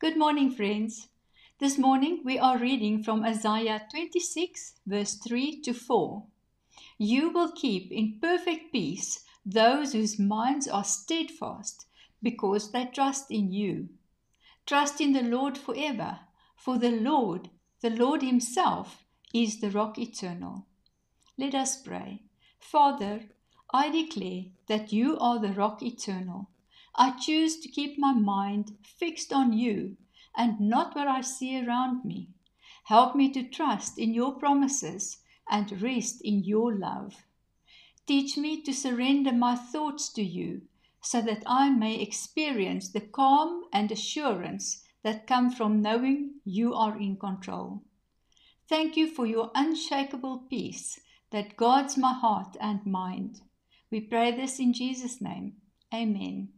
Good morning, friends. This morning we are reading from Isaiah 26, verse 3 to 4. You will keep in perfect peace those whose minds are steadfast because they trust in you. Trust in the Lord forever, for the Lord Himself, is the rock eternal. Let us pray. Father, I declare that you are the rock eternal. I choose to keep my mind fixed on you and not what I see around me. Help me to trust in your promises and rest in your love. Teach me to surrender my thoughts to you so that I may experience the calm and assurance that come from knowing you are in control. Thank you for your unshakable peace that guards my heart and mind. We pray this in Jesus' name. Amen.